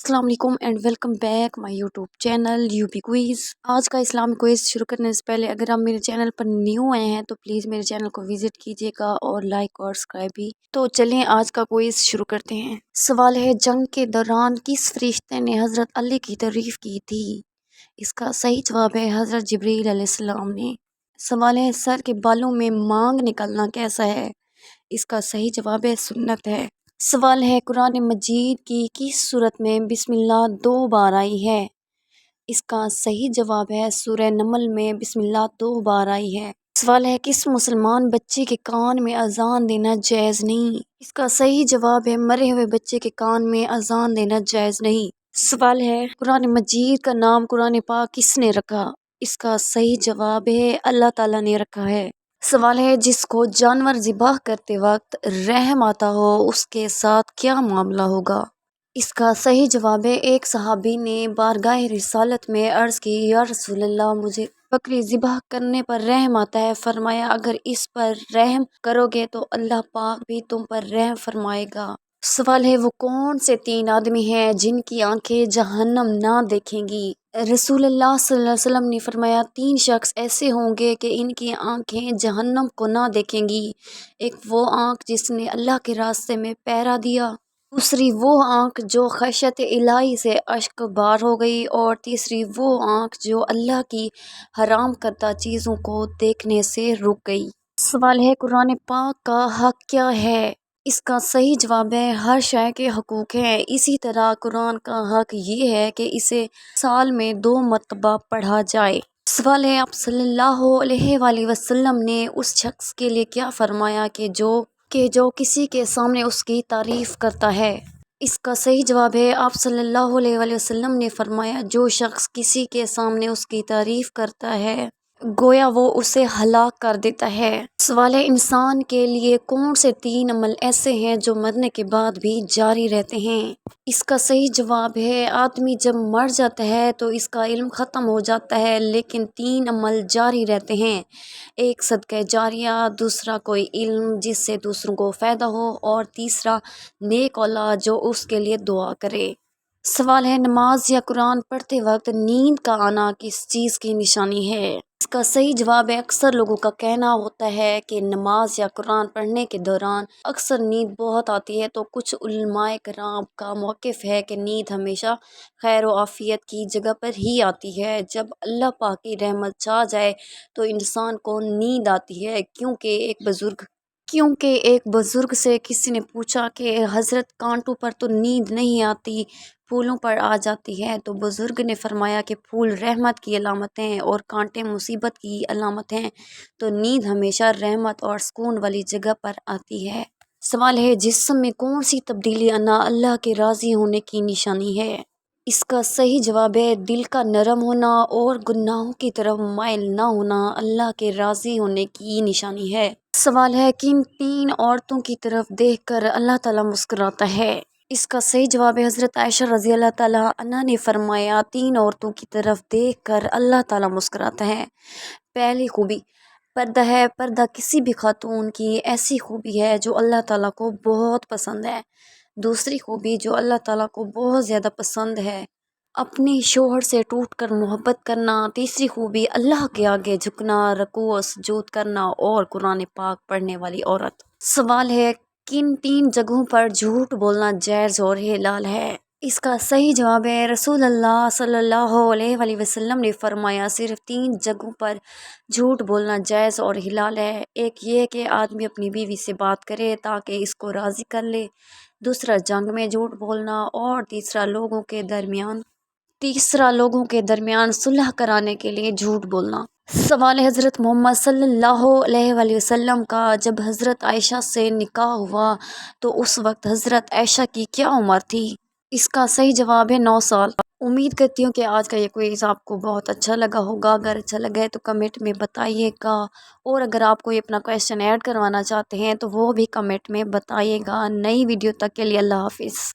السلام علیکم and welcome back my YouTube channel UP quiz. آج کا اسلامک کوئز شروع کرنے سے پہلے اگر آپ میرے چینل پر نیو آئے ہیں تو پلیز میرے چینل کو وزٹ کیجیے گا اور لائک اور سبسکرائب بھی۔ تو چلیں آج کا کوئز شروع کرتے ہیں۔ سوال ہے، جنگ کے دوران کس فرشتے نے حضرت علی کی تعریف کی تھی؟ اس کا صحیح جواب ہے حضرت جبریل علیہ السلام نے۔ سوال ہے، سر کے بالوں میں مانگ نکلنا کیسا ہے؟ اس کا صحیح جواب ہے سنت ہے۔ سوال ہے، قرآن مجید کی کس سورت میں بسم اللہ 2 بار آئی ہے؟ اس کا صحیح جواب ہے سورہ نمل میں بسم اللہ 2 بار آئی ہے۔ سوال ہے، کس مسلمان بچے کے کان میں اذان دینا جائز نہیں؟ اس کا صحیح جواب ہے مرے ہوئے بچے کے کان میں اذان دینا جائز نہیں۔ سوال ہے، قرآن مجید کا نام قرآن پاک کس نے رکھا؟ اس کا صحیح جواب ہے اللہ تعالیٰ نے رکھا ہے۔ سوال ہے، جس کو جانور ذبح کرتے وقت رحم آتا ہو اس کے ساتھ کیا معاملہ ہوگا؟ اس کا صحیح جواب ہے، ایک صحابی نے بارگاہ رسالت میں عرض کی، یا رسول اللہ، مجھے بکری ذبح کرنے پر رحم آتا ہے۔ فرمایا، اگر اس پر رحم کرو گے تو اللہ پاک بھی تم پر رحم فرمائے گا۔ سوال ہے، وہ کون سے 3 آدمی ہیں جن کی آنکھیں جہنم نہ دیکھیں گی؟ رسول اللہ صلی اللہ علیہ وسلم نے فرمایا، 3 شخص ایسے ہوں گے کہ ان کی آنکھیں جہنم کو نہ دیکھیں گی۔ ایک وہ آنکھ جس نے اللہ کے راستے میں پہرا دیا، دوسری وہ آنکھ جو خشیت الہی سے اشک بار ہو گئی، اور تیسری وہ آنکھ جو اللہ کی حرام کردہ چیزوں کو دیکھنے سے رک گئی۔ سوال ہے، قرآن پاک کا حق کیا ہے؟ اس کا صحیح جواب ہے ہر شے کے حقوق ہیں، اسی طرح قرآن کا حق یہ ہے کہ اسے سال میں 2 مرتبہ پڑھا جائے۔ سوال ہے، آپ صلی اللہ علیہ وآلہ وسلم نے اس شخص کے لیے کیا فرمایا کہ جو کسی کے سامنے اس کی تعریف کرتا ہے؟ اس کا صحیح جواب ہے آپ صلی اللہ علیہ وآلہ وسلم نے فرمایا، جو شخص کسی کے سامنے اس کی تعریف کرتا ہے گویا وہ اسے ہلاک کر دیتا ہے۔ سوال ہے، انسان کے لیے کون سے 3 عمل ایسے ہیں جو مرنے کے بعد بھی جاری رہتے ہیں؟ اس کا صحیح جواب ہے، آدمی جب مر جاتا ہے تو اس کا علم ختم ہو جاتا ہے، لیکن 3 عمل جاری رہتے ہیں۔ ایک صدقہ جاریہ، دوسرا کوئی علم جس سے دوسروں کو فائدہ ہو، اور تیسرا نیک اولاد جو اس کے لیے دعا کرے۔ سوال ہے، نماز یا قرآن پڑھتے وقت نیند کا آنا کس چیز کی نشانی ہے؟ اس کا صحیح جواب ہے، اکثر لوگوں کا کہنا ہوتا ہے کہ نماز یا قرآن پڑھنے کے دوران اکثر نیند بہت آتی ہے، تو کچھ علماء کرام کا موقف ہے کہ نیند ہمیشہ خیر و عافیت کی جگہ پر ہی آتی ہے۔ جب اللہ پاک کی رحمت چھا جائے تو انسان کو نیند آتی ہے، کیونکہ ایک بزرگ سے کسی نے پوچھا کہ حضرت کانٹوں پر تو نیند نہیں آتی، پھولوں پر آ جاتی ہے؟ تو بزرگ نے فرمایا کہ پھول رحمت کی علامت ہیں اور کانٹے مصیبت کی علامت ہیں، تو نیند ہمیشہ رحمت اور سکون والی جگہ پر آتی ہے۔ سوال ہے، جسم میں کون سی تبدیلی آنا اللہ کے راضی ہونے کی نشانی ہے؟ اس کا صحیح جواب ہے دل کا نرم ہونا اور گناہوں کی طرف مائل نہ ہونا اللہ کے راضی ہونے کی نشانی ہے۔ سوال ہے، کن 3 عورتوں کی طرف دیکھ کر اللہ تعالیٰ مسکراتا ہے؟ اس کا صحیح جواب ہے حضرت عائشہ رضی اللہ تعالیٰ عنہا نے فرمایا، 3 عورتوں کی طرف دیکھ کر اللہ تعالیٰ مسکراتا ہے۔ پہلی خوبی پردہ ہے۔ پردہ کسی بھی خاتون کی ایسی خوبی ہے جو اللہ تعالیٰ کو بہت پسند ہے۔ دوسری خوبی جو اللہ تعالیٰ کو بہت زیادہ پسند ہے، اپنے شوہر سے ٹوٹ کر محبت کرنا۔ تیسری خوبی اللہ کے آگے جھکنا، رکوع و سجود کرنا اور قرآن پاک پڑھنے والی عورت۔ سوال ہے، کن 3 جگہوں پر جھوٹ بولنا جائز اور حلال ہے؟ اس کا صحیح جواب ہے رسول اللہ صلی اللہ علیہ وآلہ وسلم نے فرمایا، صرف 3 جگہوں پر جھوٹ بولنا جائز اور حلال ہے۔ ایک یہ کہ آدمی اپنی بیوی سے بات کرے تاکہ اس کو راضی کر لے، دوسرا جنگ میں جھوٹ بولنا، اور تیسرا لوگوں کے درمیان صلح کرانے کے لیے جھوٹ بولنا۔ سوال ہے، حضرت محمد صلی اللہ علیہ وآلہ وسلم کا جب حضرت عائشہ سے نکاح ہوا تو اس وقت حضرت عائشہ کی کیا عمر تھی؟ اس کا صحیح جواب ہے 9 سال۔ امید کرتی ہوں کہ آج کا یہ کوئز آپ کو بہت اچھا لگا ہوگا۔ اگر اچھا لگا ہے تو کمنٹ میں بتائیے گا، اور اگر آپ کوئی اپنا کویشچن ایڈ کروانا چاہتے ہیں تو وہ بھی کمنٹ میں بتائیے گا۔ نئی ویڈیو تک کے لیے اللہ حافظ۔